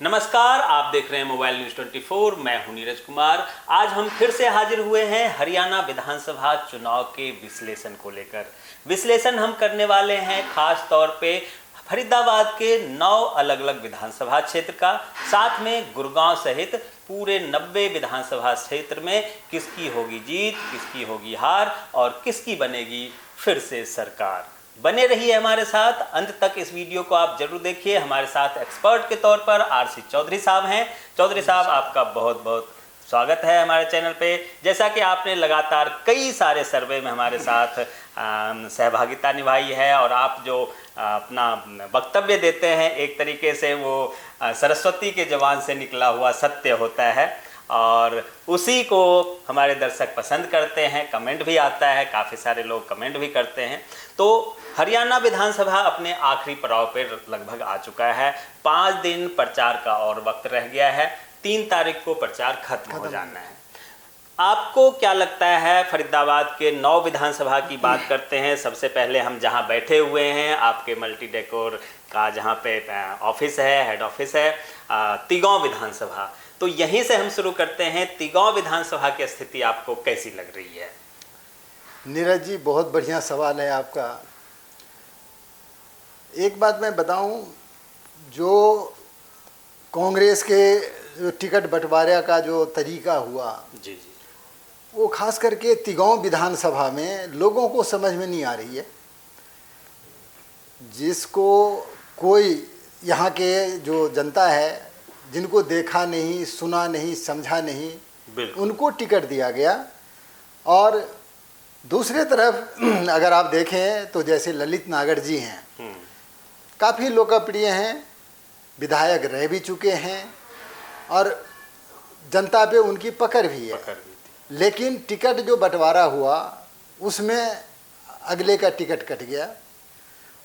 नमस्कार, आप देख रहे हैं मोबाइल न्यूज 24। मैं हूं नीरज कुमार। आज हम फिर से हाजिर हुए हैं हरियाणा विधानसभा चुनाव के विश्लेषण को लेकर। विश्लेषण हम करने वाले हैं खास तौर पे फरीदाबाद के 9 अलग अलग विधानसभा क्षेत्र का, साथ में गुड़गांव सहित पूरे 90 विधानसभा क्षेत्र में किसकी होगी जीत, किसकी होगी हार और किसकी बनेगी फिर से सरकार। बने रहिए हमारे साथ, अंत तक इस वीडियो को आप जरूर देखिए। हमारे साथ एक्सपर्ट के तौर पर आरसी चौधरी साहब हैं। चौधरी साहब, आपका बहुत बहुत स्वागत है हमारे चैनल पे। जैसा कि आपने लगातार कई सारे सर्वे में हमारे साथ सहभागिता निभाई है और आप जो अपना वक्तव्य देते हैं, एक तरीके से वो सरस्वती के जवान से निकला हुआ सत्य होता है और उसी को हमारे दर्शक पसंद करते हैं। कमेंट भी आता है, काफ़ी सारे लोग कमेंट भी करते हैं। तो हरियाणा विधानसभा अपने आखिरी पड़ाव पर लगभग आ चुका है। 5 दिन प्रचार का और वक्त रह गया है। 3 तारीख को प्रचार खत्म हो जाना है। आपको क्या लगता है, फरीदाबाद के 9 विधानसभा की बात करते हैं। सबसे पहले हम जहां बैठे हुए हैं, आपके मल्टी डेकोर का जहां पे ऑफिस है, हेड ऑफिस है, तिगांव विधानसभा, तो यहीं से हम शुरू करते हैं। तिगांव विधानसभा की स्थिति आपको कैसी लग रही है? नीरज जी, बहुत बढ़िया सवाल है आपका। एक बात मैं बताऊं, जो कांग्रेस के टिकट बंटवारे का जो तरीका हुआ जी, वो खास करके तिगांव विधानसभा में लोगों को समझ में नहीं आ रही है। जिसको कोई यहाँ के जो जनता है, जिनको देखा नहीं, सुना नहीं, समझा नहीं, उनको टिकट दिया गया। और दूसरे तरफ अगर आप देखें तो जैसे ललित नागर जी हैं, काफ़ी लोकप्रिय हैं, विधायक रह भी चुके हैं और जनता पे उनकी पकड़ भी है। लेकिन टिकट जो बंटवारा हुआ उसमें अगले का टिकट कट गया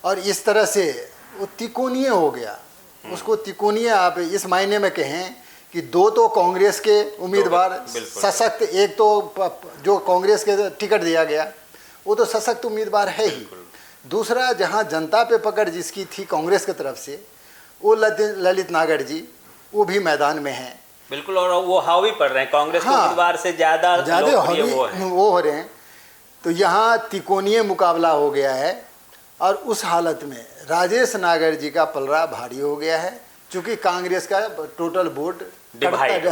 और इस तरह से वो तिकोनीय हो गया। उसको तिकोनीय आप इस मायने में कहें कि 2 तो कांग्रेस के उम्मीदवार सशक्त, एक तो जो कांग्रेस के टिकट दिया गया वो तो सशक्त उम्मीदवार है ही। दूसरा, जहां जनता पे पकड़ जिसकी थी कांग्रेस की तरफ से, वो ललित नागर जी वो भी मैदान में हैं। बिल्कुल, और वो हावी पड़ रहे हैं कांग्रेस के उम्मीदवार से ज़्यादा वो हो रहे हैं। तो यहाँ तिकोनीय मुकाबला हो गया है और उस हालत में राजेश नागर जी का पलड़ा भारी हो गया है, क्योंकि कांग्रेस का टोटल वोट डिवाइड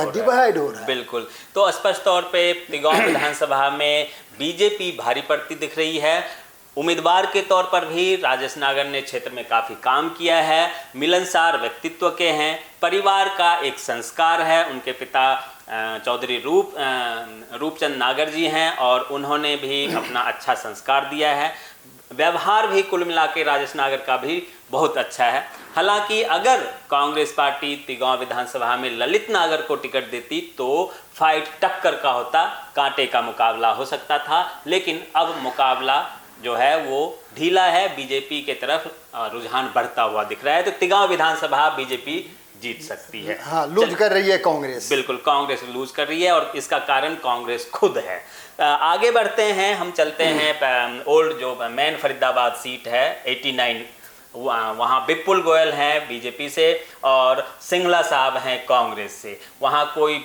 हो रहा है। बिल्कुल, तो स्पष्ट तौर पे तिगांव विधानसभा में बीजेपी भारी पड़ती दिख रही है। उम्मीदवार के तौर पर भी राजेश नागर ने क्षेत्र में काफ़ी काम किया है, मिलनसार व्यक्तित्व के हैं, परिवार का एक संस्कार है। उनके पिता चौधरी रूपचंद नागर जी हैं और उन्होंने भी अपना अच्छा संस्कार दिया है। व्यवहार भी कुल मिला के राजेश नागर का भी बहुत अच्छा है। हालांकि अगर कांग्रेस पार्टी तिगांव विधानसभा में ललित नागर को टिकट देती तो फाइट टक्कर का होता, कांटे का मुकाबला हो सकता था। लेकिन अब मुकाबला जो है वो ढीला है, बीजेपी के तरफ रुझान बढ़ता हुआ दिख रहा है। तो तिगांव विधानसभा बीजेपी जीत सकती है। हाँ, लूज कर रही है कांग्रेस। बिल्कुल, कांग्रेस लूज कर रही है और इसका कारण कांग्रेस खुद है। आगे बढ़ते हैं, हम चलते हैं ओल्ड जो मेन फरीदाबाद सीट है 89, वहाँ विपुल गोयल हैं बीजेपी से और सिंगला साहब हैं कांग्रेस से। वहाँ कोई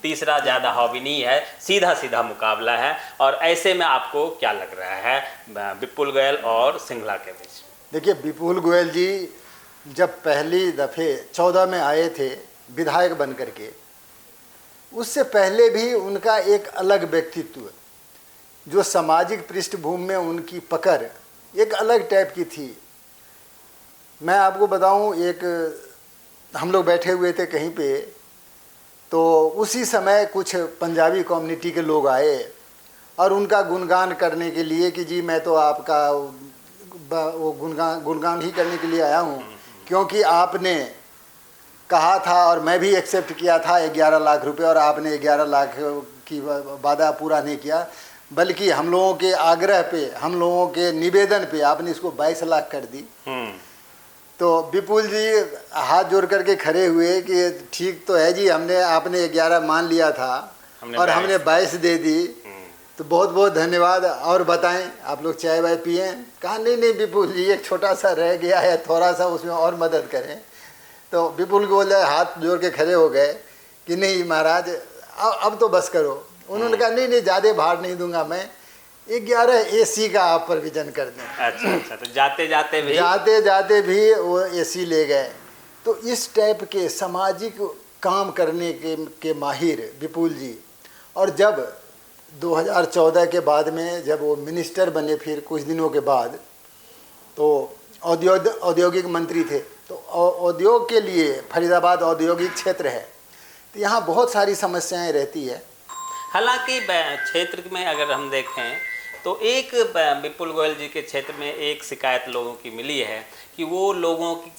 तीसरा ज़्यादा हॉबी नहीं है, सीधा सीधा मुकाबला है। और ऐसे में आपको क्या लग रहा है विपुल गोयल और सिंगला के बीच? देखिए, विपुल गोयल जी जब पहली दफ़े 14 में आए थे विधायक बन करके, उससे पहले भी उनका एक अलग व्यक्तित्व, जो सामाजिक पृष्ठभूमि में उनकी पकड़ एक अलग टाइप की थी। मैं आपको बताऊं, एक हम लोग बैठे हुए थे कहीं पे, तो उसी समय कुछ पंजाबी कम्युनिटी के लोग आए और उनका गुणगान करने के लिए कि जी मैं तो आपका वो गुणगान ही करने के लिए आया हूं, क्योंकि आपने कहा था और मैं भी एक्सेप्ट किया था 11 लाख रुपए और आपने 11 लाख की वादा पूरा नहीं किया, बल्कि हम लोगों के आग्रह पे, हम लोगों के निवेदन पे आपने इसको 22 लाख कर दी। तो विपुल जी हाथ जोड़ करके खड़े हुए कि ठीक तो है जी, आपने 11 मान लिया था और हमने 22 दे दी, तो बहुत बहुत धन्यवाद। और बताएं, आप लोग चाय वाय पिए? कहा नहीं विपुल जी, एक छोटा सा रह गया है, थोड़ा सा उसमें और मदद करें। तो विपुल गोयल हाथ जोड़ के खड़े हो गए कि नहीं महाराज अब तो बस करो। उन्होंने कहा नहीं ज़्यादा भार नहीं दूंगा मैं, 11 AC का आप प्रोविजन कर दें। अच्छा, तो जाते जाते भी वो AC ले गए। तो इस टाइप के सामाजिक काम करने के माहिर विपुल जी। और जब 2014 के बाद में जब वो मिनिस्टर बने फिर कुछ दिनों के बाद, तो औद्योगिक मंत्री थे। तो उद्योग के लिए फरीदाबाद औद्योगिक क्षेत्र है, तो यहाँ बहुत सारी समस्याएं रहती है। हालांकि क्षेत्र में अगर हम देखें तो एक विपुल गोयल जी के क्षेत्र में एक शिकायत लोगों की मिली है कि वो लोगों की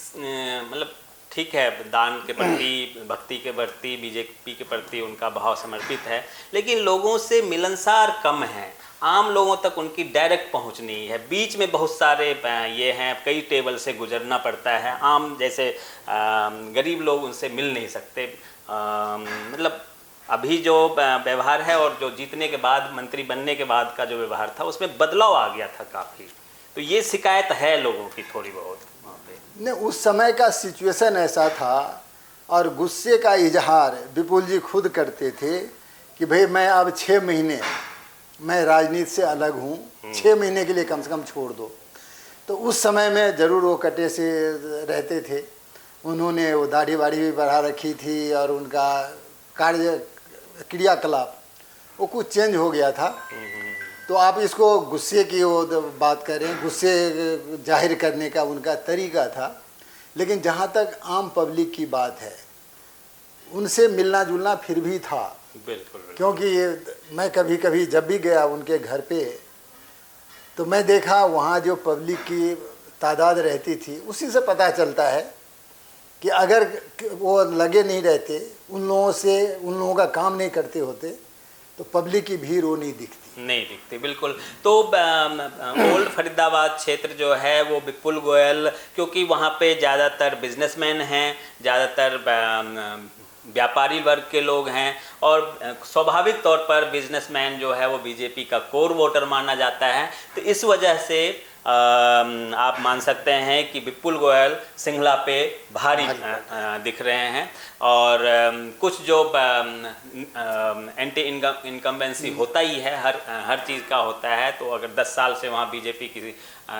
मतलब ठीक है, दान के प्रति, भक्ति के प्रति, बीजेपी के प्रति उनका भाव समर्पित है, लेकिन लोगों से मिलनसार कम है। आम लोगों तक उनकी डायरेक्ट पहुंच नहीं है। बीच में बहुत सारे ये हैं, कई टेबल से गुजरना पड़ता है। आम जैसे गरीब लोग उनसे मिल नहीं सकते। मतलब अभी जो व्यवहार है और जो जीतने के बाद, मंत्री बनने के बाद का जो व्यवहार था, उसमें बदलाव आ गया था काफ़ी। तो ये शिकायत है लोगों की थोड़ी बहुत वहाँ पे। नहीं, उस समय का सिचुएशन ऐसा था और गुस्से का इजहार विपुल जी खुद करते थे कि भाई मैं अब 6 महीने मैं राजनीति से अलग हूँ, 6 महीने के लिए कम से कम छोड़ दो। तो उस समय में ज़रूर वो कटे से रहते थे। उन्होंने वो दाढ़ी वाड़ी भी बढ़ा रखी थी और उनका कार्य क्रियाकलाप वो कुछ चेंज हो गया था। तो आप इसको गुस्से की वो बात करें, गुस्से जाहिर करने का उनका तरीका था। लेकिन जहाँ तक आम पब्लिक की बात है, उनसे मिलना जुलना फिर भी था। बिल्कुल। क्योंकि मैं कभी कभी जब भी गया उनके घर पे, तो मैं देखा वहाँ जो पब्लिक की तादाद रहती थी, उसी से पता चलता है कि अगर वो लगे नहीं रहते, उन लोगों का काम नहीं करते होते, तो पब्लिक की भीड़ वो नहीं दिखती। बिल्कुल। तो ओल्ड फरीदाबाद क्षेत्र जो है वो विपुल गोयल, क्योंकि वहाँ पे ज़्यादातर बिजनेसमैन हैं, ज़्यादातर व्यापारी वर्ग के लोग हैं, और स्वाभाविक तौर पर बिजनेसमैन जो है वो बीजेपी का कोर वोटर माना जाता है। तो इस वजह से आप मान सकते हैं कि विपुल गोयल सिंघला पे भारी दिख रहे हैं। और कुछ जो एंटी इनकम्बेंसी होता ही है, हर चीज़ का होता है। तो अगर 10 साल से वहाँ बीजेपी की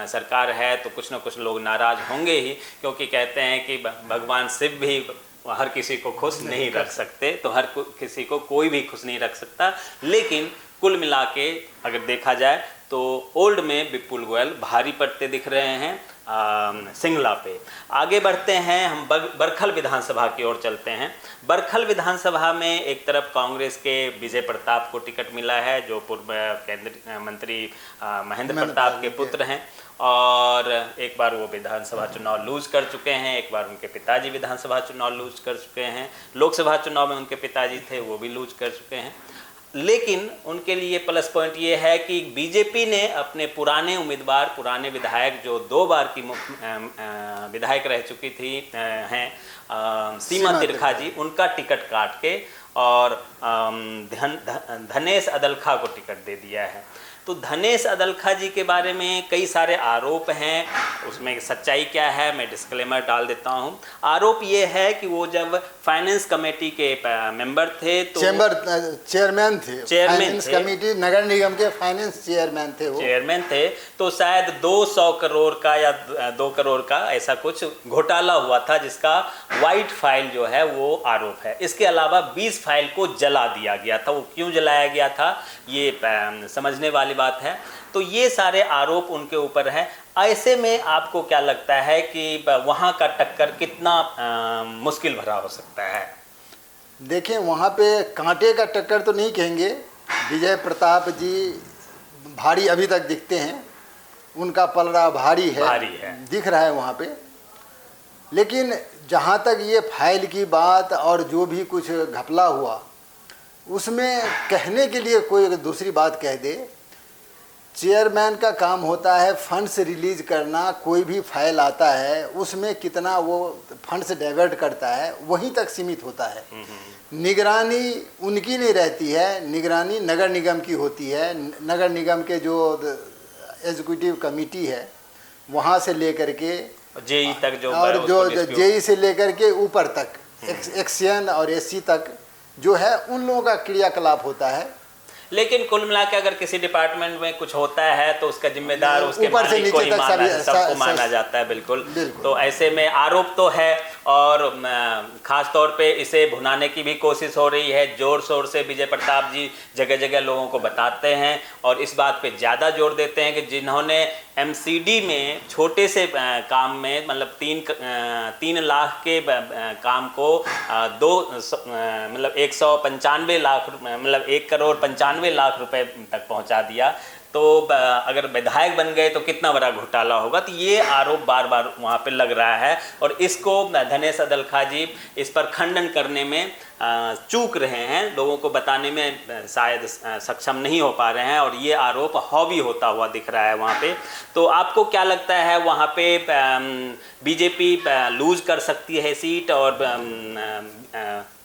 सरकार है तो कुछ ना कुछ लोग नाराज़ होंगे ही, क्योंकि कहते हैं कि भगवान शिव भी हर किसी को खुश नहीं रख सकते, तो हर किसी को कोई भी खुश नहीं रख सकता। लेकिन कुल मिला के अगर देखा जाए तो ओल्ड में विपुल गोयल भारी पड़ते दिख रहे हैं सिंघला पे। आगे बढ़ते हैं, हम बरखल विधानसभा की ओर चलते हैं। बरखल विधानसभा में एक तरफ कांग्रेस के विजय प्रताप को टिकट मिला है, जो पूर्व केंद्रीय मंत्री महेंद्र प्रताप के पुत्र हैं, और एक बार वो विधानसभा चुनाव लूज कर चुके हैं। एक बार उनके पिताजी विधानसभा चुनाव लूज कर चुके हैं। लोकसभा चुनाव में उनके पिताजी थे, वो भी लूज कर चुके हैं। लेकिन उनके लिए प्लस पॉइंट ये है कि बीजेपी ने अपने पुराने उम्मीदवार, पुराने विधायक जो 2 बार की विधायक रह चुकी थी हैं सीमा तिरखा जी, उनका टिकट काट के और धनेश अदलखा को टिकट दे दिया है। तो धनेश अदलखा जी के बारे में कई सारे आरोप हैं, उसमें सच्चाई क्या है मैं डिस्क्लेमर डाल देता हूं। आरोप ये है कि वो जब फाइनेंस कमेटी के मेंबर थे तो चेयरमैन थे, फाइनेंस कमेटी नगर निगम के फाइनेंस चेयरमैन थे, तो शायद 200 करोड़ का या 2 करोड़ का ऐसा कुछ घोटाला हुआ था, जिसका वाइट फाइल जो है वो आरोप है। इसके अलावा 20 फाइल को जला दिया गया था। वो क्यों जलाया गया था ये समझने वाली बात है। तो ये सारे आरोप उनके ऊपर है। ऐसे में आपको क्या लगता है कि वहाँ का टक्कर कितना मुश्किल भरा हो सकता है? देखें, वहाँ पे कांटे का टक्कर तो नहीं कहेंगे। विजय प्रताप जी भारी अभी तक दिखते हैं, उनका पलड़ा भारी है। दिख रहा है वहाँ पे। लेकिन जहाँ तक ये फाइल की बात और जो भी कुछ घपला हुआ, उसमें कहने के लिए कोई दूसरी बात कह दे। चेयरमैन का काम होता है फंड्स रिलीज करना। कोई भी फाइल आता है उसमें कितना वो फंड्स डाइवर्ट करता है, वहीं तक सीमित होता है। निगरानी उनकी नहीं रहती है, निगरानी नगर निगम की होती है। नगर निगम के जो एग्जीक्यूटिव कमेटी है, वहाँ से लेकर के जेई तक जो और उसको जो dispute- जेई से लेकर के ऊपर तक एक्सियन और एससी तक जो है उन लोगों का क्रियाकलाप होता है। लेकिन कुल मिला के अगर किसी डिपार्टमेंट में कुछ होता है तो उसका जिम्मेदार उसके ऊपर से मालिक को नीचे ही तक माना सभी सबको माना जाता है। बिल्कुल। बिल्कुल। तो ऐसे में आरोप तो है और खास तौर पे इसे भुनाने की भी कोशिश हो रही है। जोर शोर से विजय प्रताप जी जगह जगह लोगों को बताते हैं और इस बात पे ज़्यादा जोर देते हैं कि जिन्होंने एमसीडी में छोटे से काम में मतलब 3 लाख के काम को 195 लाख मतलब 1,95 लाख रुपए तक पहुंचा दिया। तो अगर विधायक बन गए तो कितना बड़ा घोटाला होगा। तो ये आरोप बार बार वहाँ पे लग रहा है और इसको धनेश अदलखा जी इस पर खंडन करने में चूक रहे हैं, लोगों को बताने में शायद सक्षम नहीं हो पा रहे हैं और ये आरोप हावी होता हुआ दिख रहा है वहाँ पे। तो आपको क्या लगता है वहाँ पे बीजेपी लूज कर सकती है सीट और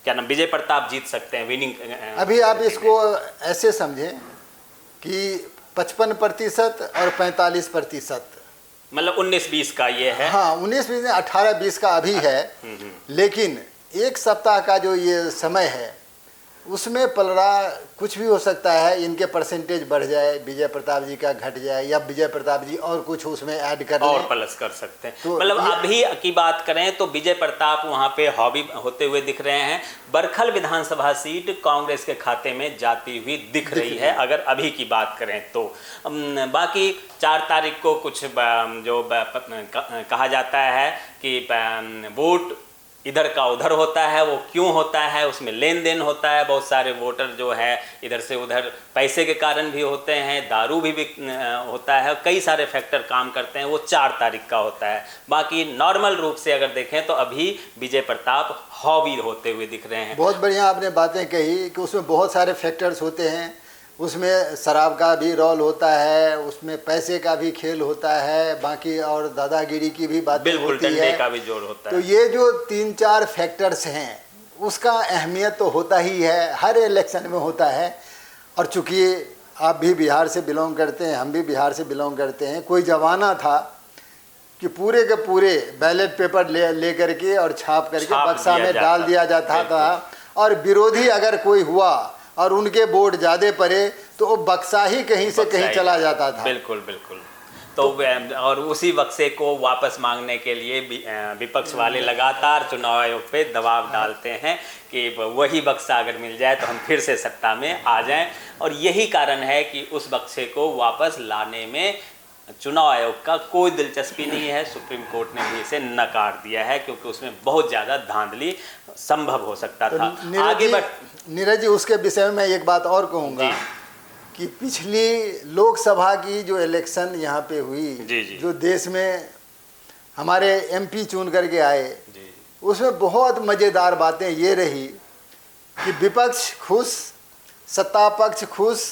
क्या नाम विजय प्रताप जीत सकते हैं विनिंग? अभी आप इसको ऐसे समझें कि 55% और 45%, मतलब 19-20 का ये है। हाँ 19-20 में 18-20 का अभी है। लेकिन एक सप्ताह का जो ये समय है उसमें पलड़ा कुछ भी हो सकता है। इनके परसेंटेज बढ़ जाए, विजय प्रताप जी का घट जाए या विजय प्रताप जी और कुछ उसमें ऐड कर और लें। प्लस कर सकते हैं। तो मतलब अभी की बात करें तो विजय प्रताप वहां पे हॉबी होते हुए दिख रहे हैं। बरखल विधानसभा सीट कांग्रेस के खाते में जाती हुई दिख रही है अगर अभी की बात करें तो। बाकी 4 तारीख को कुछ जो कहा जाता है कि वोट इधर का उधर होता है, वो क्यों होता है, उसमें लेन देन होता है। बहुत सारे वोटर जो है इधर से उधर पैसे के कारण भी होते हैं, दारू भी होता है, कई सारे फैक्टर काम करते हैं। वो 4 तारीख का होता है। बाकी नॉर्मल रूप से अगर देखें तो अभी विजय प्रताप हावी होते हुए दिख रहे हैं। बहुत बढ़िया आपने बातें कही कि उसमें बहुत सारे फैक्टर्स होते हैं। उसमें शराब का भी रोल होता है, उसमें पैसे का भी खेल होता है, बाकी और दादागिरी की भी बात बिल्कुल, होती डंडे है। का भी जोर होता तो है। ये जो 3-4 फैक्टर्स हैं उसका अहमियत तो होता ही है, हर इलेक्शन में होता है। और चूँकि आप भी बिहार से बिलोंग करते हैं, हम भी बिहार से बिलोंग करते हैं, कोई ज़माना था कि पूरे के पूरे बैलेट पेपर ले करके और छाप करके बक्सा में डाल दिया जाता था और विरोधी अगर कोई हुआ और उनके वोट ज़्यादा पड़े तो वो बक्सा ही कहीं से कहीं चला जाता था। बिल्कुल बिल्कुल। तो और उसी बक्से को वापस मांगने के लिए विपक्ष वाले लगातार चुनाव आयोग पे दबाव डालते हैं कि वही बक्सा अगर मिल जाए तो हम फिर से सत्ता में आ जाएं। और यही कारण है कि उस बक्से को वापस लाने में चुनाव आयोग का कोई दिलचस्पी नहीं है। सुप्रीम कोर्ट ने भी इसे नकार दिया है क्योंकि उसमें बहुत ज़्यादा धांधली संभव हो सकता था। आगे बढ़ नीरज जी, उसके विषय में मैं एक बात और कहूँगा कि पिछली लोकसभा की जो इलेक्शन यहाँ पे हुई, जो देश में हमारे एमपी चुन करके आए, उसमें बहुत मज़ेदार बातें ये रही कि विपक्ष खुश, सत्ता पक्ष खुश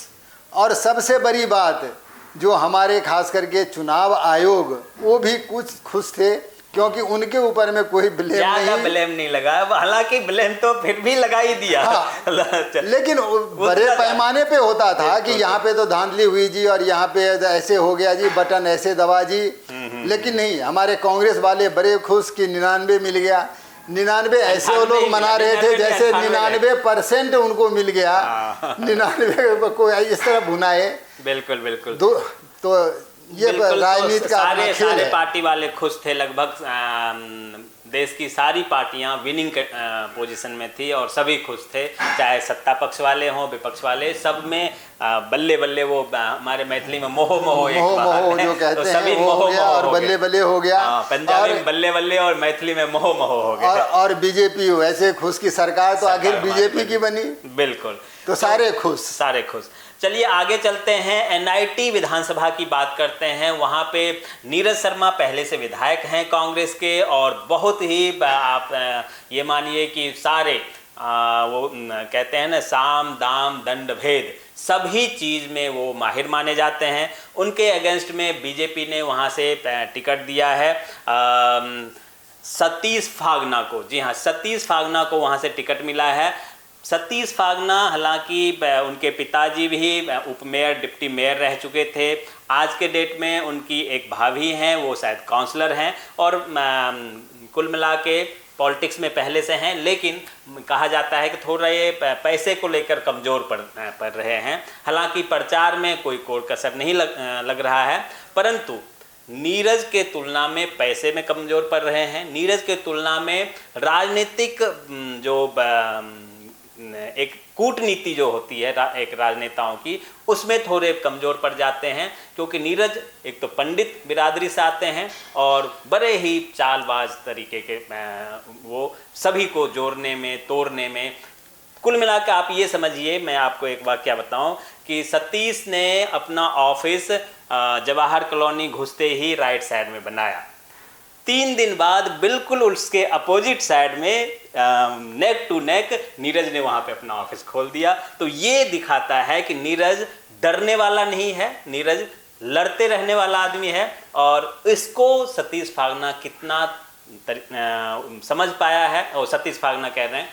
और सबसे बड़ी बात जो हमारे खास करके चुनाव आयोग वो भी कुछ खुश थे क्योंकि उनके ऊपर में कोई ब्लेम नहीं लगा। हालांकि ब्लेम तो फिर भी लगा ही दिया। हाँ, लेकिन बड़े पैमाने पे होता था कि यहाँ पे तो धांधली हुई जी और यहाँ पे ऐसे हो गया जी, बटन ऐसे दबा जी। लेकिन नहीं, हमारे कांग्रेस वाले बड़े खुश कि 99 मिल गया। 99 ऐसे वो लोग मना रहे थे जैसे 99% उनको मिल गया। 99 को इस तरह भुनाए। बिल्कुल बिल्कुल। तो ये राजनीति का सारे पार्टी वाले खुश थे। लगभग देश की सारी पार्टियां विनिंग पोजीशन में थी और सभी खुश थे, चाहे सत्ता पक्ष वाले हों विपक्ष वाले, सब में बल्ले बल्ले, वो हमारे मैथिली में मोह मोह जो कहते तो सभी हैं, मोह मोह और बल्ले बल्ले हो गया। पंजाबी में बल्ले बल्ले और मैथिली में मोह मोह हो गया। और बीजेपी वैसे खुश की सरकार तो आखिर बीजेपी की बनी। बिल्कुल। तो सारे खुश, सारे खुश। चलिए आगे चलते हैं, एनआईटी विधानसभा की बात करते हैं। वहाँ पे नीरज शर्मा पहले से विधायक हैं कांग्रेस के और बहुत ही आप ये मानिए कि सारे वो कहते हैं ना, साम दाम दंड भेद सभी चीज़ में वो माहिर माने जाते हैं। उनके अगेंस्ट में बीजेपी ने वहाँ से टिकट दिया है सतीश फागना को। जी हाँ, सतीश फागना को वहाँ से टिकट मिला है। सतीश फागना हालांकि उनके पिताजी भी उप मेयर डिप्टी मेयर रह चुके थे। आज के डेट में उनकी एक भाभी हैं, वो शायद काउंसलर हैं और कुल मिला के पॉलिटिक्स में पहले से हैं, लेकिन कहा जाता है कि थोड़ा ये पैसे को लेकर कमज़ोर पड़ रहे हैं। हालांकि प्रचार में कोई कोर कसर नहीं लग रहा है, परंतु नीरज के तुलना में पैसे में कमज़ोर पड़ रहे हैं। नीरज के तुलना में राजनीतिक जो एक कूटनीति जो होती है एक राजनेताओं की, उसमें थोड़े कमज़ोर पड़ जाते हैं, क्योंकि नीरज एक तो पंडित बिरादरी से आते हैं और बड़े ही चालबाज तरीके के वो सभी को जोड़ने में तोड़ने में। कुल मिलाकर आप ये समझिए, मैं आपको एक वाकया बताऊं कि सतीश ने अपना ऑफिस जवाहर कॉलोनी घुसते ही राइट साइड में बनाया। 3 दिन बाद बिल्कुल उसके अपोजिट साइड में नेक टू नेक नीरज ने वहाँ पे अपना ऑफिस खोल दिया। तो ये दिखाता है कि नीरज डरने वाला नहीं है, नीरज लड़ते रहने वाला आदमी है। और इसको सतीश फागना कितना समझ पाया है, और सतीश फागना कह रहे हैं,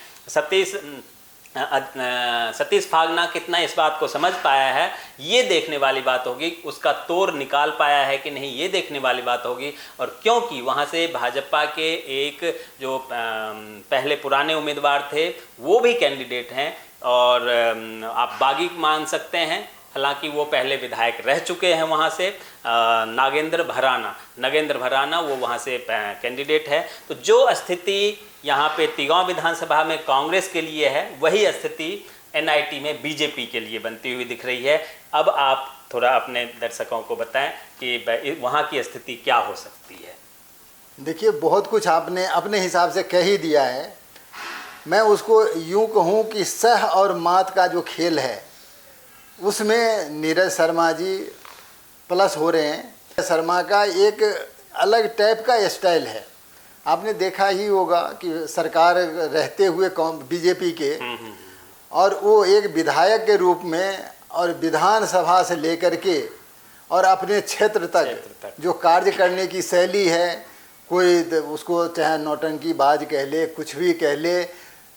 सतीश फागना कितना इस बात को समझ पाया है, ये देखने वाली बात होगी। उसका तोड़ निकाल पाया है कि नहीं, ये देखने वाली बात होगी। और क्योंकि वहाँ से भाजपा के एक जो पहले पुराने उम्मीदवार थे वो भी कैंडिडेट हैं, और आप बागी मान सकते हैं, हालांकि वो पहले विधायक रह चुके हैं वहाँ से, नागेंद्र भराना वो वहाँ से कैंडिडेट है। तो जो स्थिति यहाँ पे तिगांव विधानसभा में कांग्रेस के लिए है, वही स्थिति एनआईटी में बीजेपी के लिए बनती हुई दिख रही है। अब आप थोड़ा अपने दर्शकों को बताएं कि वहाँ की स्थिति क्या हो सकती है। देखिए, बहुत कुछ आपने अपने हिसाब से कह ही दिया है। मैं उसको यूँ कहूँ कि सह और मात का जो खेल है उसमें नीरज शर्मा जी प्लस हो रहे हैं। शर्मा का एक अलग टाइप का स्टाइल है। आपने देखा ही होगा कि सरकार रहते हुए बीजेपी के, और वो एक विधायक के रूप में और विधानसभा से लेकर के और अपने क्षेत्र तक जो कार्य करने की शैली है, कोई उसको चाहे नौटंकी बाज कह ले, कुछ भी कह ले,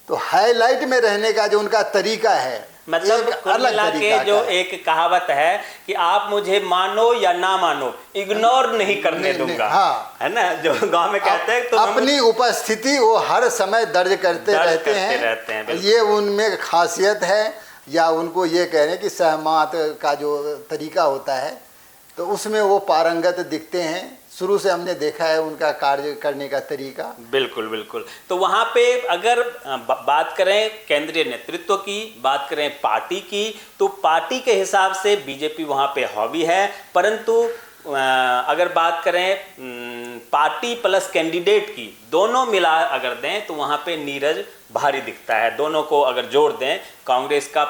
तो हाईलाइट में रहने का जो उनका तरीका है, मतलब कुल मिला के जो एक कहावत है कि आप मुझे मानो या ना मानो, इग्नोर नहीं करने दूंगा। हाँ, है ना, जो गांव में कहते हैं। तो अपनी उपस्थिति वो हर समय दर्ज करते रहते हैं। ये उनमें खासियत है, या उनको ये कह रहे हैं कि सहमत का जो तरीका होता है, तो उसमें वो पारंगत दिखते हैं। शुरू से हमने देखा है उनका कार्य करने का तरीका। बिल्कुल बिल्कुल। तो वहाँ पे अगर बात करें केंद्रीय नेतृत्व की, बात करें पार्टी की, तो पार्टी के हिसाब से बीजेपी वहाँ पे हॉबी है, परंतु अगर बात करें पार्टी प्लस कैंडिडेट की, दोनों मिला अगर दें तो वहाँ पे नीरज भारी दिखता है। दोनों को अगर जोड़ दें, कांग्रेस का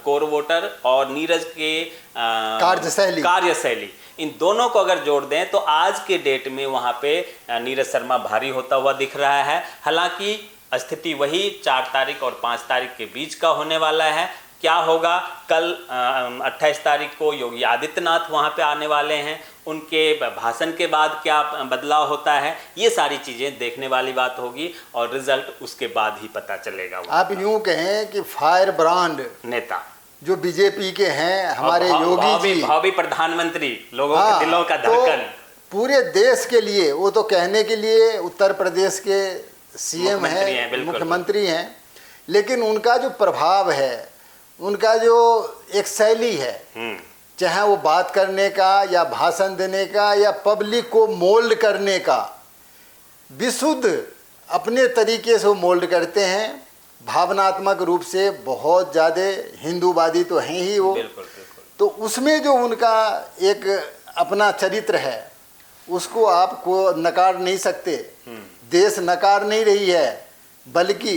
कोर वोटर और नीरज के कार्यशैली, इन दोनों को अगर जोड़ दें तो आज के डेट में वहाँ पे नीरज शर्मा भारी होता हुआ दिख रहा है। हालांकि स्थिति वही 4 तारीख और 5 तारीख के बीच का होने वाला है। क्या होगा, कल 28 तारीख को योगी आदित्यनाथ वहाँ पे आने वाले हैं, उनके भाषण के बाद क्या बदलाव होता है, ये सारी चीज़ें देखने वाली बात होगी, और रिजल्ट उसके बाद ही पता चलेगा। आप यूँ कहें कि फायर ब्रांड नेता जो बीजेपी के हैं, हमारे योगी जी, भावी प्रधानमंत्री, लोगों के दिलों का धड़कन, तो पूरे देश के लिए, वो तो कहने के लिए उत्तर प्रदेश के सीएम हैं, मुख्यमंत्री हैं, लेकिन उनका जो प्रभाव है, उनका जो एक शैली है, चाहे वो बात करने का या भाषण देने का या पब्लिक को मोल्ड करने का, विशुद्ध अपने तरीके से वो मोल्ड करते हैं। भावनात्मक रूप से बहुत ज़्यादा हिंदूवादी तो हैं ही वो। बिल्कुल बिल्कुल। तो उसमें जो उनका एक अपना चरित्र है, उसको आपको नकार नहीं सकते। देश नकार नहीं रही है, बल्कि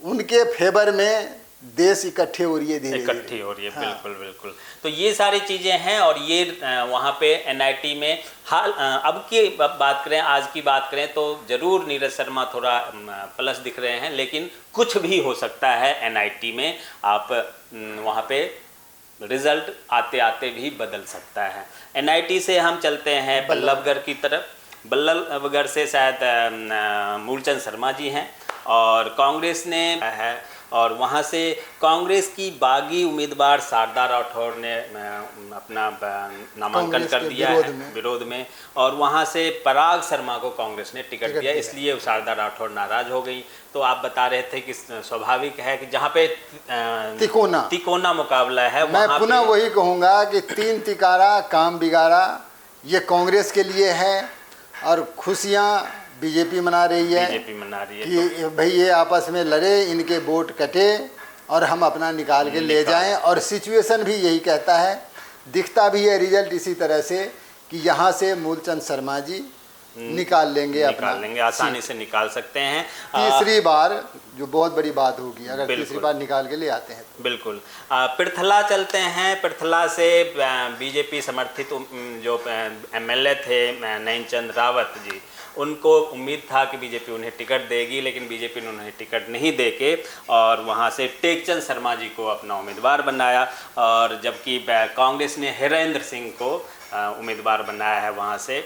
उनके फेवर में देश इकट्ठे हो रही है, इकट्ठी हो रही है। हाँ। बिल्कुल बिल्कुल। तो ये सारी चीज़ें हैं, और ये वहाँ पे एनआईटी में हाल अब की बात करें, आज की बात करें, तो ज़रूर नीरज शर्मा थोड़ा प्लस दिख रहे हैं, लेकिन कुछ भी हो सकता है एनआईटी में। आप वहाँ पे रिजल्ट आते आते भी बदल सकता है। एनआईटी से हम चलते हैं बल्लभगढ़ की तरफ। बल्लभगढ़ से शायद मूलचंद शर्मा जी हैं, और कांग्रेस ने है, और वहाँ से कांग्रेस की बागी उम्मीदवार शारदा राठौर ने अपना नामांकन कर दिया है विरोध में, और वहाँ से पराग शर्मा को कांग्रेस ने टिकट दिया, इसलिए शारदा राठौर नाराज हो गई। तो आप बता रहे थे कि स्वाभाविक है कि जहाँ पे तिकोना मुकाबला है, मैं पुनः वही कहूँगा कि 3 तिकारा काम बिगाड़ा ये कांग्रेस के लिए है, और खुशियाँ बीजेपी मना रही है कि भाई ये आपस में लड़े, इनके वोट कटे और हम अपना निकाल के ले जाएं। और सिचुएशन भी यही कहता है, दिखता भी है रिजल्ट इसी तरह से कि यहाँ से मूलचंद शर्मा जी निकाल लेंगे, आसानी से निकाल सकते हैं। तीसरी बार, जो बहुत बड़ी बात होगी अगर तीसरी बार निकाल के ले आते हैं तो। बिल्कुल। पृथला चलते हैं। पृथला से बीजेपी समर्थित जो एमएलए थे नैनचंद रावत जी, उनको उम्मीद था कि बीजेपी उन्हें टिकट देगी, लेकिन बीजेपी ने उन्हें टिकट नहीं देके और वहाँ से टेकचंद शर्मा जी को अपना उम्मीदवार बनाया, और जबकि कांग्रेस ने हिरेंद्र सिंह को उम्मीदवार बनाया है वहाँ से।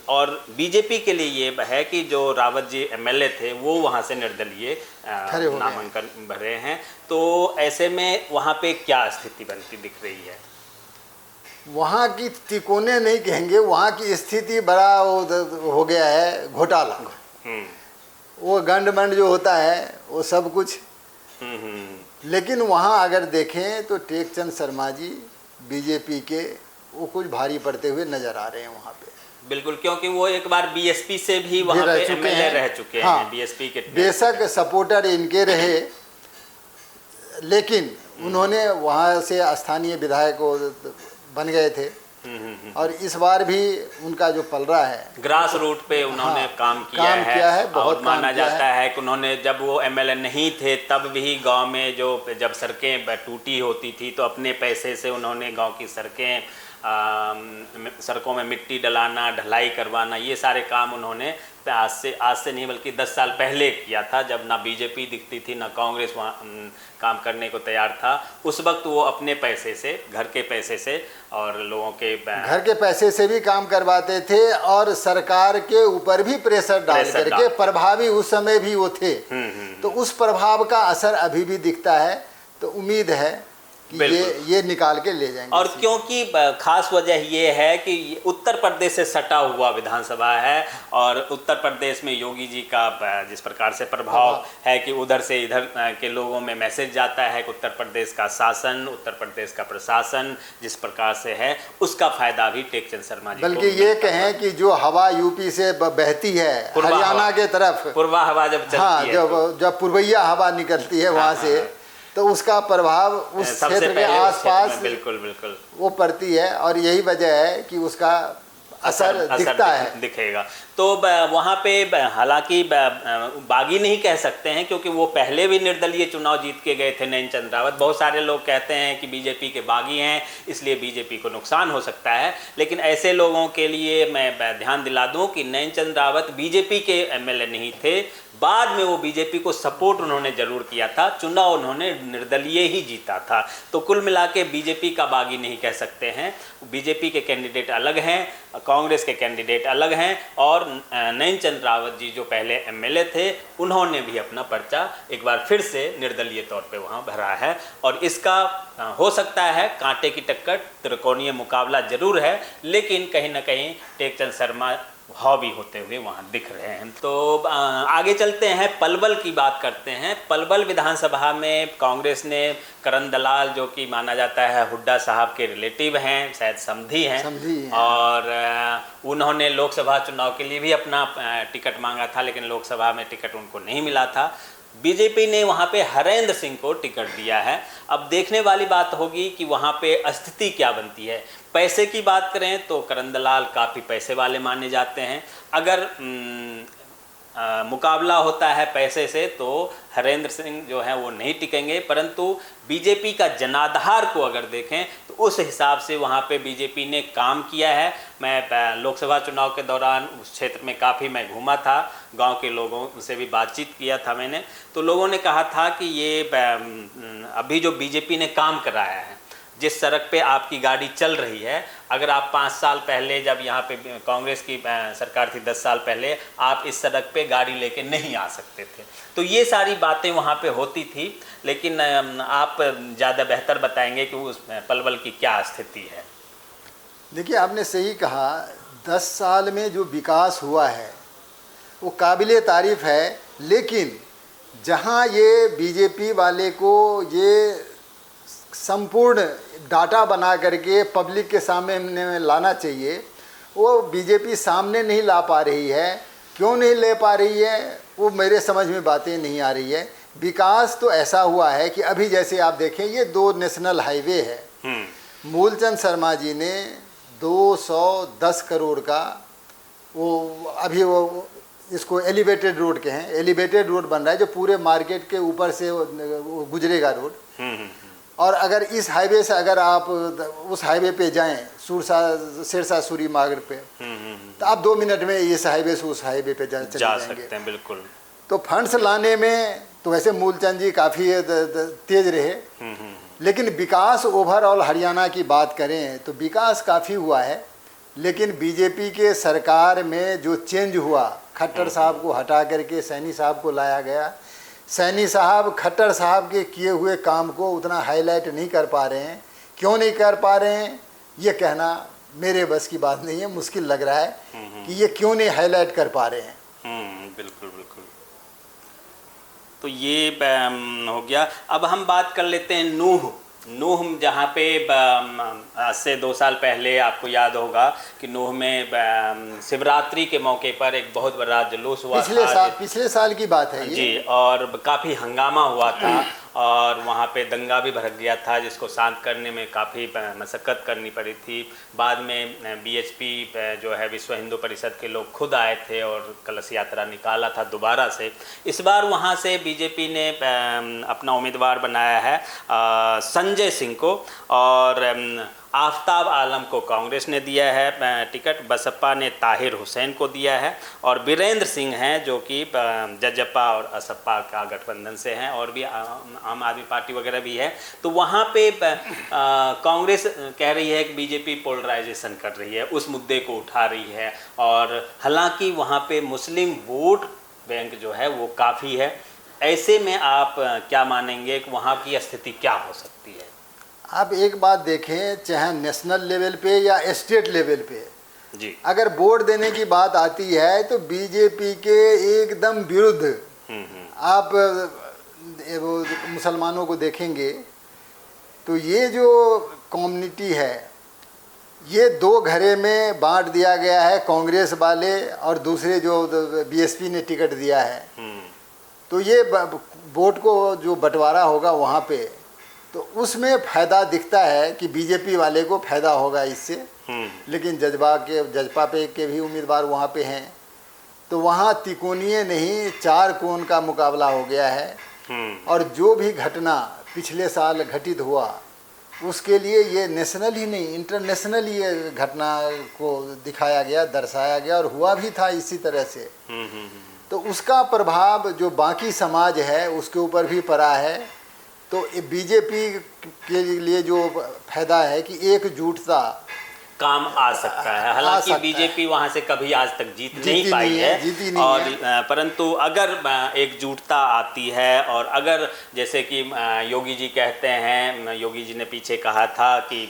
और बीजेपी के लिए ये है कि जो रावत जी एमएलए थे वो वहाँ से निर्दलीय नामांकन भरे हैं। तो ऐसे में वहाँ पे क्या स्थिति बनती दिख रही है? वहाँ की तिकोने नहीं कहेंगे, वहाँ की स्थिति बड़ा हो गया है घोटाला। वो गंडमंड जो होता है वो सब कुछ। लेकिन वहाँ अगर देखें तो टेकचंद शर्मा जी बीजेपी के वो कुछ भारी पड़ते हुए नजर आ रहे हैं वहाँ पे। बिल्कुल, क्योंकि वो एक बार बीएसपी से भी वहाँ पे एमएलए रह चुके हैं। हाँ, बीएसपी के बेशक सपोर्टर इनके रहे, लेकिन उन्होंने वहाँ से स्थानीय विधायक बन गए थे। और इस बार भी उनका जो पलड़ा है, ग्रास रूट पे उन्होंने काम किया है बहुत और माना जाता है कि उन्होंने, जब वो एमएलए नहीं थे तब भी गांव में जब सड़कें टूटी होती थी तो अपने पैसे से उन्होंने गांव की सड़कों में मिट्टी डलाना, ढलाई करवाना, ये सारे काम उन्होंने आज से नहीं बल्कि 10 साल पहले किया था, जब ना बीजेपी दिखती थी ना कांग्रेस वहाँ काम करने को तैयार था। उस वक्त वो अपने पैसे से, घर के पैसे से और लोगों के घर के पैसे से भी काम करवाते थे, और सरकार के ऊपर भी प्रेशर डाल करके प्रभावी उस समय भी वो थे। तो उस प्रभाव का असर अभी भी दिखता है। तो उम्मीद है कि ये निकाल के ले जाएंगे। और क्योंकि खास वजह ये है कि उत्तर प्रदेश से सटा हुआ विधानसभा है, और उत्तर प्रदेश में योगी जी का जिस प्रकार से प्रभाव है कि उधर से इधर के लोगों में मैसेज जाता है कि उत्तर प्रदेश का शासन, उत्तर प्रदेश का प्रशासन जिस प्रकार से है, उसका फायदा भी टेकचंद शर्मा जी बल्कि ये कहें कि जो हवा यूपी से बहती है हरियाणा के तरफ, पूर्वा हवा जब चलती है, जब पूर्वैया हवा निकलती है वहाँ से, तो उसका प्रभाव उस क्षेत्र के आसपास बिल्कुल वो पड़ती है, और यही वजह है कि उसका असर दिखेगा। तो वहाँ पे हालांकि बागी नहीं कह सकते हैं, क्योंकि वो पहले भी निर्दलीय चुनाव जीत के गए थे नैनचंद रावत। बहुत सारे लोग कहते हैं कि बीजेपी के बागी हैं इसलिए बीजेपी को नुकसान हो सकता है, लेकिन ऐसे लोगों के लिए मैं ध्यान दिला दूं कि नैनचंद रावत बीजेपी के एमएलए नहीं थे, बाद में वो बीजेपी को सपोर्ट उन्होंने जरूर किया था, चुनाव उन्होंने निर्दलीय ही जीता था। तो कुल मिला के बीजेपी का बागी नहीं कह सकते हैं। बीजेपी के कैंडिडेट अलग हैं, कांग्रेस के कैंडिडेट अलग हैं, और नैनचंद रावत जी जो पहले एमएलए थे उन्होंने भी अपना पर्चा एक बार फिर से निर्दलीय तौर पे वहाँ भरा है, और इसका हो सकता है कांटे की टक्कर, त्रिकोणीय मुकाबला जरूर है, लेकिन कहीं ना कहीं टेकचंद शर्मा हावी होते हुए वहाँ दिख रहे हैं। तो आगे चलते हैं, पलवल की बात करते हैं। पलवल विधानसभा में कांग्रेस ने करण दलाल, जो कि माना जाता है हुड्डा साहब के रिलेटिव हैं, शायद समधी हैं, और उन्होंने लोकसभा चुनाव के लिए भी अपना टिकट मांगा था, लेकिन लोकसभा में टिकट उनको नहीं मिला था। बीजेपी ने वहाँ पे हरेंद्र सिंह को टिकट दिया है। अब देखने वाली बात होगी कि वहाँ पे स्थिति क्या बनती है। पैसे की बात करें तो करण दलाल काफ़ी पैसे वाले माने जाते हैं। अगर मुकाबला होता है पैसे से तो हरेंद्र सिंह जो है वो नहीं टिकेंगे, परंतु बीजेपी का जनाधार को अगर देखें तो उस हिसाब से वहाँ पे बीजेपी ने काम किया है। मैं लोकसभा चुनाव के दौरान उस क्षेत्र में काफ़ी मैं घूमा था, गांव के लोगों से भी बातचीत किया था मैंने, तो लोगों ने कहा था कि ये अभी जो बीजेपी ने काम कराया है जिस सड़क पे आपकी गाड़ी चल रही है, अगर आप 5 साल पहले जब यहाँ पे कांग्रेस की सरकार थी, 10 साल पहले आप इस सड़क पे गाड़ी लेके नहीं आ सकते थे। तो ये सारी बातें वहाँ पे होती थी। लेकिन आप ज़्यादा बेहतर बताएंगे कि उस पलवल की क्या स्थिति है। देखिए, आपने सही कहा, 10 साल में जो विकास हुआ है वो काबिले तारीफ़ है। लेकिन जहाँ ये बीजेपी वाले को ये संपूर्ण डाटा बना करके पब्लिक के सामने लाना चाहिए, वो बीजेपी सामने नहीं ला पा रही है। क्यों नहीं ले पा रही है, वो मेरे समझ में बातें नहीं आ रही है। विकास तो ऐसा हुआ है कि अभी जैसे आप देखें, ये 2 नेशनल हाईवे है। मूलचंद शर्मा जी ने 210 करोड़ का वो अभी वो इसको एलिवेटेड रोड के हैं, एलिवेटेड रोड बन रहा है जो पूरे मार्केट के ऊपर से वो गुजरेगा रोड। और अगर इस हाईवे से अगर आप उस हाईवे पे जाएं, सिरसा सूरी मार्ग पे, तो आप 2 मिनट में इस हाईवे से उस हाईवे पे चले जा सकते हैं। बिल्कुल। तो फंड्स लाने में तो वैसे मूलचंद जी काफ़ी तेज रहे, लेकिन विकास ओवरऑल हरियाणा की बात करें तो विकास काफ़ी हुआ है। लेकिन बीजेपी के सरकार में जो चेंज हुआ, खट्टर साहब को हटा करके सैनी साहब को लाया गया। सैनी साहब खट्टर साहब के किए हुए काम को उतना हाईलाइट नहीं कर पा रहे हैं। क्यों नहीं कर पा रहे हैं ये कहना मेरे बस की बात नहीं है। मुश्किल लग रहा है कि ये क्यों नहीं हाईलाइट कर पा रहे हैं। बिल्कुल बिल्कुल। तो ये हो गया। अब हम बात कर लेते हैं नूह जहाँ पे आज से 2 साल पहले आपको याद होगा कि नूह में शिवरात्रि के मौके पर एक बहुत बड़ा जुलूस हुआ था। पिछले साल की बात है ये जी, और काफ़ी हंगामा हुआ था और वहाँ पे दंगा भी भड़क गया था, जिसको शांत करने में काफ़ी मशक्क़त करनी पड़ी थी। बाद में बीएचपी जो है विश्व हिंदू परिषद के लोग खुद आए थे और कलश यात्रा निकाला था दोबारा से। इस बार वहाँ से बीजेपी ने अपना उम्मीदवार बनाया है संजय सिंह को, और आफ्ताब आलम को कांग्रेस ने दिया है टिकट, बसपा ने ताहिर हुसैन को दिया है, और बीरेंद्र सिंह हैं जो कि जजपा और असपा का गठबंधन से हैं, और भी आम आदमी पार्टी वगैरह भी है। तो वहाँ पे कांग्रेस कह रही है कि बीजेपी पोलराइजेशन कर रही है, उस मुद्दे को उठा रही है। और हालांकि वहाँ पे मुस्लिम वोट बैंक जो है वो काफ़ी है। ऐसे में आप क्या मानेंगे कि वहाँ की स्थिति क्या हो सकती है? आप एक बात देखें, चाहे नेशनल लेवल पे या स्टेट लेवल पे जी, अगर वोट देने की बात आती है तो बीजेपी के एकदम विरुद्ध आप वो मुसलमानों को देखेंगे तो ये जो कम्युनिटी है ये 2 घरे में बांट दिया गया है, कांग्रेस वाले और दूसरे जो बीएसपी ने टिकट दिया है। तो ये वोट को जो बंटवारा होगा वहाँ पे, तो उसमें फ़ायदा दिखता है कि बीजेपी वाले को फ़ायदा होगा इससे। लेकिन जजपा पे के भी उम्मीदवार वहाँ पे हैं, तो वहाँ तिकोनीय नहीं 4 कोण का मुकाबला हो गया है। और जो भी घटना पिछले साल घटित हुआ उसके लिए ये नेशनल ही नहीं इंटरनेशनल ये घटना को दिखाया गया, दर्शाया गया, और हुआ भी था इसी तरह से। तो उसका प्रभाव जो बाकी समाज है उसके ऊपर भी पड़ा है। तो बीजेपी के लिए जो फायदा है कि एकजुटता काम आ सकता है। हालांकि बीजेपी वहां से कभी आज तक जीत नहीं पाई है, और परंतु अगर एकजुटता आती है, और अगर जैसे कि योगी जी कहते हैं, योगी जी ने पीछे कहा था कि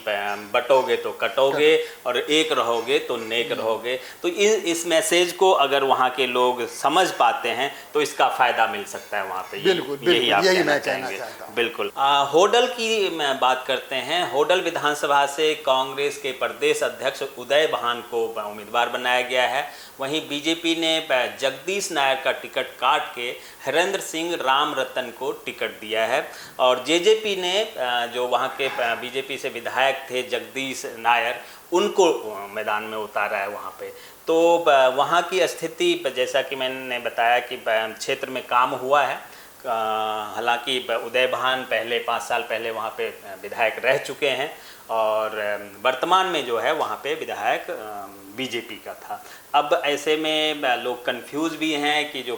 बटोगे तो कटोगे और एक रहोगे तो नेक रहोगे, तो इस मैसेज को अगर वहाँ के लोग समझ पाते हैं तो इसका फायदा मिल सकता है वहाँ पे। यही आप कहना चाहेंगे? बिल्कुल। होडल की बात करते हैं। होडल विधानसभा से कांग्रेस के प्रदेश अध्यक्ष उदय भान को उम्मीदवार बनाया गया है। वहीं बीजेपी ने जगदीश नायर का टिकट काट के हरेंद्र सिंह राम रतन को टिकट दिया है, और जेजेपी ने जो वहां के बीजेपी से विधायक थे जगदीश नायर, उनको मैदान में उतारा है वहां पे। तो वहां की स्थिति जैसा कि मैंने बताया कि क्षेत्र में काम हुआ है, हालांकि उदय भान पहले 5 साल पहले वहाँ पे विधायक रह चुके हैं और वर्तमान में जो है वहाँ पे विधायक बीजेपी का था। अब ऐसे में लोग कंफ्यूज भी हैं कि जो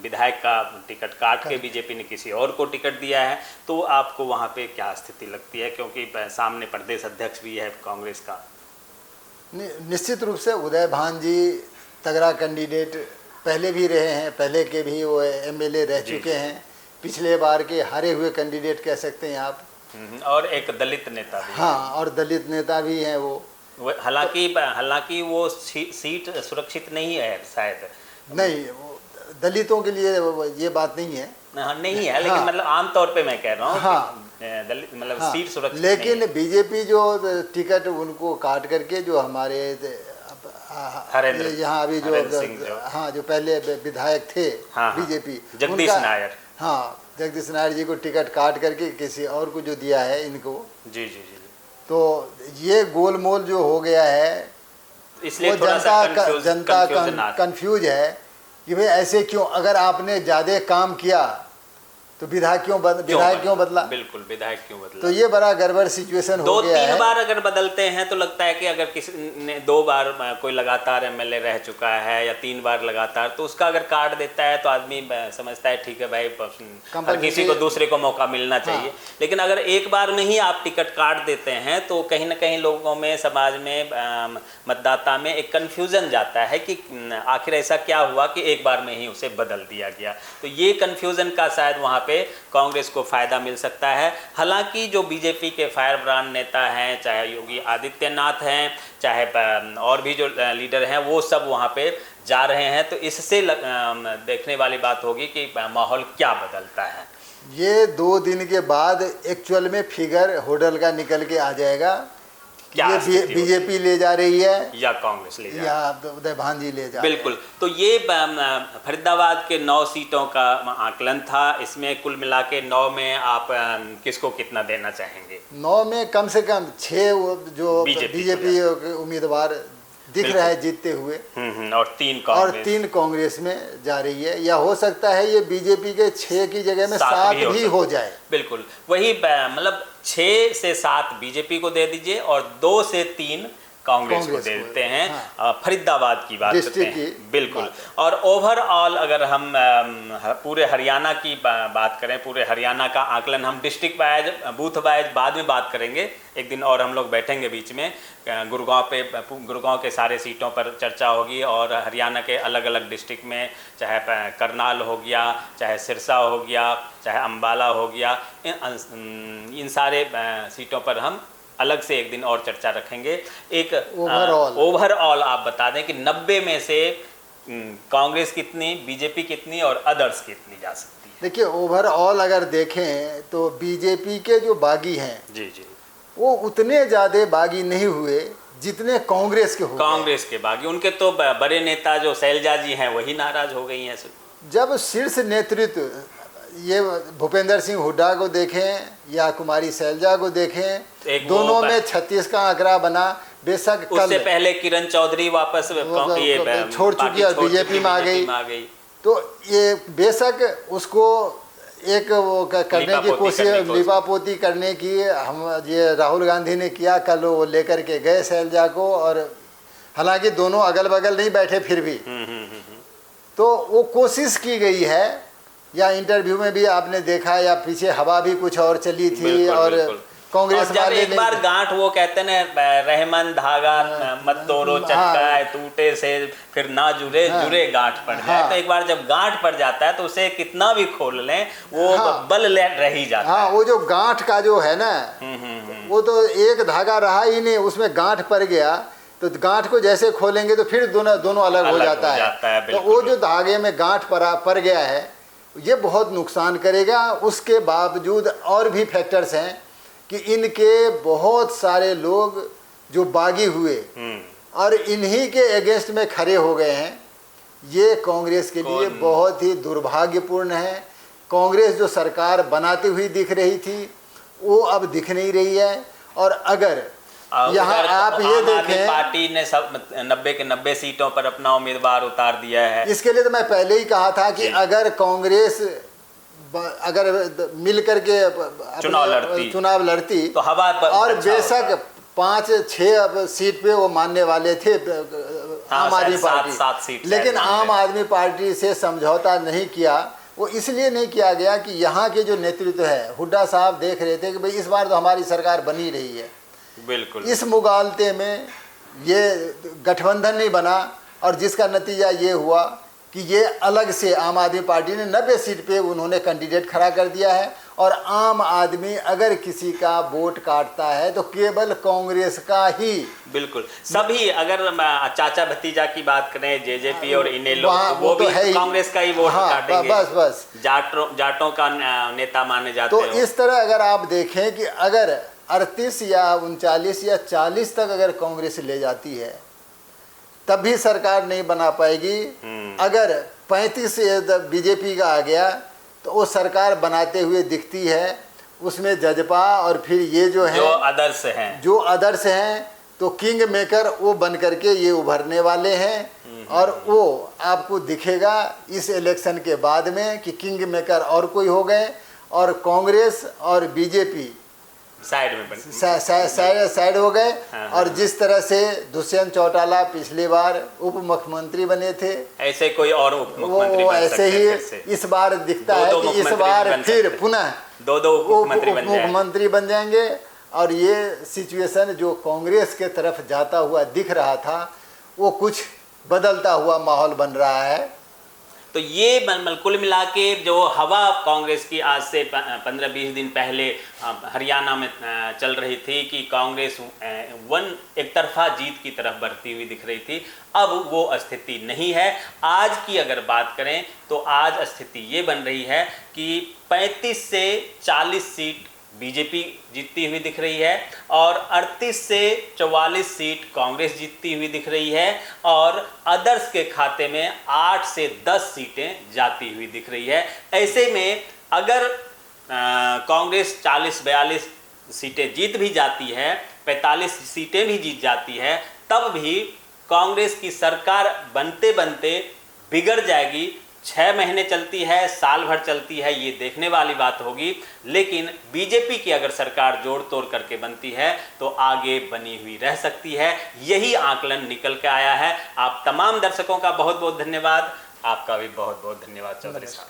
विधायक का टिकट काट के बीजेपी ने किसी और को टिकट दिया है, तो आपको वहाँ पे क्या स्थिति लगती है, क्योंकि सामने प्रदेश अध्यक्ष भी है कांग्रेस का। निश्चित रूप से उदय भान जी तगड़ा कैंडिडेट पहले भी रहे हैं, पहले के भी वो एमएलए रह चुके हैं, पिछले बार के हारे हुए कैंडिडेट कह सकते हैं आप। और एक दलित नेता भी। हाँ, और दलित नेता भी हैं वो। हालांकि वो सीट सुरक्षित नहीं है शायद। नहीं, वो दलितों के लिए ये बात नहीं है। नहीं है, लेकिन मतलब आमतौर पे मैं कह रहा हूँ। हाँ, दलित मतलब सीट सुरक्षित लेकिन नहीं है। बीजेपी जो टिकट उनको काट करके जो हमारे यहाँ अभी जो पहले विधायक थे बीजेपी, जगदीश नायर, हाँ जगदीश नायर जी को टिकट काट करके किसी और को जो दिया है इनको। जी जी जी। तो ये गोलमोल जो हो गया है, इसलिए जनता कंफ्यूज है कि भाई ऐसे क्यों, अगर आपने ज़्यादा काम किया तो विधायक क्यों बदला। बिल्कुल, विधायक क्यों बदला। तो ये बड़ा गड़बड़ सिचुएशन हो गया है। 2-3 बार अगर बदलते हैं तो लगता है कि अगर किसी ने 2 बार कोई लगातार एमएलए रह चुका है या 3 बार लगातार, तो उसका अगर काट देता है तो आदमी समझता है ठीक है भाई, हर किसी को दूसरे को मौका मिलना चाहिए। लेकिन अगर एक बार में ही आप टिकट काट देते हैं तो कहीं ना कहीं लोगों में, समाज में, मतदाता में एक कन्फ्यूजन जाता है कि आखिर ऐसा क्या हुआ कि एक बार में ही उसे बदल दिया गया। तो ये कन्फ्यूजन का शायद वहाँ पे कांग्रेस को फायदा मिल सकता है। हालांकि जो बीजेपी के फायर ब्रांड नेता हैं, चाहे योगी आदित्यनाथ हैं, चाहे और भी जो लीडर हैं, वो सब वहाँ पे जा रहे हैं। तो इससे देखने वाली बात होगी कि माहौल क्या बदलता है। ये 2 दिन के बाद एक्चुअल में फिगर होडल का निकल के आ जाएगा। ये बीजेपी ले जा रही है या कांग्रेस ले जा या उदय भान जी ले जा। बिल्कुल। तो ये फरीदाबाद के 9 सीटों का आकलन था। इसमें कुल मिला के 9 में आप किसको कितना देना चाहेंगे? 9 में कम से कम 6 जो बीजेपी के उम्मीदवार दिख रहा है जीतते हुए, और 3 कांग्रेस में जा रही है। या हो सकता है ये बीजेपी के 6 की जगह में 7 भी हो जाए। बिल्कुल, वही मतलब 6 से 7 बीजेपी को दे दीजिए और 2 से 3 कांग्रेस को दे देते हैं। हाँ। फरीदाबाद की बात करते हैं। बिल्कुल। और ओवरऑल अगर हम पूरे हरियाणा की बात करें, पूरे हरियाणा का आकलन हम डिस्ट्रिक्ट वाइज, बूथ वाइज बाद में बात करेंगे। एक दिन और हम लोग बैठेंगे बीच में, गुड़गांव के सारे सीटों पर चर्चा होगी और हरियाणा के अलग अलग डिस्ट्रिक्ट में, चाहे करनाल हो गया, चाहे सिरसा हो गया, चाहे अम्बाला हो गया, इन सारे सीटों पर हम अलग से एक दिन और चर्चा रखेंगे। एक ओवरऑल आप बता दें कि 90 में से कांग्रेस कितनी, बीजेपी कितनी और अदर्स कितनी जा सकती है? देखिए, ओवरऑल अगर देखें तो बीजेपी के जो बागी हैं जी जी, वो उतने ज़्यादा बागी नहीं हुए जितने कांग्रेस के हुए। कांग्रेस के बागी, उनके तो बड़े नेता जो शैलजा जी हैं वही नाराज हो गई हैं। जब शीर्ष नेतृत्व, ये भूपेंद्र सिंह हुड्डा को देखें या कुमारी शैलजा को देखें, दोनों में 36 का आंकड़ा बना। बेशक उससे पहले किरण चौधरी वापस ये छोड़ चुकी और बीजेपी में आ गई। तो ये बेशक उसको एक वो करने की कोशिश, लिपापोती करने की हम ये राहुल गांधी ने किया। कल वो लेकर के गए शैलजा को, और हालांकि दोनों अगल बगल नहीं बैठे फिर भी तो वो कोशिश की गई है। या इंटरव्यू में भी आपने देखा, या पीछे हवा भी कुछ और चली थी। बिल्कुल, और बिल्कुल। कांग्रेस वाले एक बार गांठ, वो कहते हैं रहमान धागा मत तोड़ो चटका टूटे से फिर ना जुड़े गांठ पड़ जाए। तो एक बार जब गांठ पड़ जाता है तो उसे कितना भी खोल लें वो बल रह ही जाता है। वो जो गांठ का जो है ना, वो तो एक धागा रहा ही नहीं, उसमें गांठ पड़ गया तो गांठ को जैसे खोलेंगे तो फिर दोनों अलग हो जाता है। तो वो जो धागे में गांठ पड़ गया है, ये बहुत नुकसान करेगा। उसके बावजूद और भी फैक्टर्स हैं कि इनके बहुत सारे लोग जो बागी हुए और इन्हीं के अगेंस्ट में खड़े हो गए हैं। ये कांग्रेस के लिए बहुत ही दुर्भाग्यपूर्ण है। कांग्रेस जो सरकार बनाती हुई दिख रही थी वो अब दिख नहीं रही है। और अगर यहाँ आप ये देखें, पार्टी ने सब 90 के 90 सीटों पर अपना उम्मीदवार उतार दिया है। इसके लिए तो मैं पहले ही कहा था कि अगर कांग्रेस अगर मिल करके चुनाव लड़ती तो हवा और अच्छा बेशक 5-6 सीट पे वो मानने वाले थे आम आदमी पार्टी, 7 सीट लेकिन आम आदमी पार्टी से समझौता नहीं किया। वो इसलिए नहीं किया गया कि यहाँ के जो नेतृत्व है, हुड्डा साहब देख रहे थे कि भाई इस बार तो हमारी सरकार बनी रही है, बिल्कुल इस मुगालते में ये गठबंधन नहीं बना और जिसका नतीजा ये हुआ कि ये अलग से आम आदमी पार्टी ने 90 सीट पे उन्होंने कैंडिडेट खड़ा कर दिया है। और आम आदमी अगर किसी का वोट काटता है तो केवल कांग्रेस का ही, बिल्कुल सभी, अगर चाचा भतीजा की बात करें जेजेपी और इनेलो, वो तो भी कांग्रेस का ही वोट काटेंगे। बस जाटों का नेता माने जाते तो इस तरह अगर आप देखें कि अगर 38 या 39 या 40 तक अगर कांग्रेस ले जाती है तब भी सरकार नहीं बना पाएगी। अगर 35 बीजेपी का आ गया तो वो सरकार बनाते हुए दिखती है। उसमें जजपा और फिर ये जो आदर्श हैं तो किंग मेकर वो बन करके ये उभरने वाले हैं। और वो आपको दिखेगा इस इलेक्शन के बाद में कि किंग मेकर और कोई हो गए और कांग्रेस और बीजेपी साइड हो गए। और जिस तरह से दुष्यंत चौटाला पिछली बार उप मुख्यमंत्री बने थे, ऐसे कोई और उप मुख्यमंत्री बन ऐसे ही इस बार दिखता है कि इस बार फिर पुनः दो उप मुख्यमंत्री बन जाएंगे। और ये सिचुएशन जो कांग्रेस के तरफ जाता हुआ दिख रहा था वो कुछ बदलता हुआ माहौल बन रहा है। तो ये कुल मिला के जो हवा कांग्रेस की आज से 15-20 दिन पहले हरियाणा में चल रही थी कि कांग्रेस एक तरफा जीत की तरफ बढ़ती हुई दिख रही थी, अब वो स्थिति नहीं है। आज की अगर बात करें तो आज स्थिति ये बन रही है कि 35 से 40 सीट बीजेपी जीतती हुई दिख रही है और 38 से 44 सीट कांग्रेस जीतती हुई दिख रही है और अदर्स के खाते में 8 से 10 सीटें जाती हुई दिख रही है। ऐसे में अगर कांग्रेस 40-42 सीटें जीत भी जाती है, 45 सीटें भी जीत जाती है, तब भी कांग्रेस की सरकार बनते बनते बिगड़ जाएगी। 6 महीने चलती है, साल भर चलती है, ये देखने वाली बात होगी। लेकिन बीजेपी की अगर सरकार जोड़ तोड़ करके बनती है तो आगे बनी हुई रह सकती है। यही आकलन निकल के आया है। आप तमाम दर्शकों का बहुत बहुत धन्यवाद। आपका भी बहुत बहुत धन्यवाद चौधरी साहब।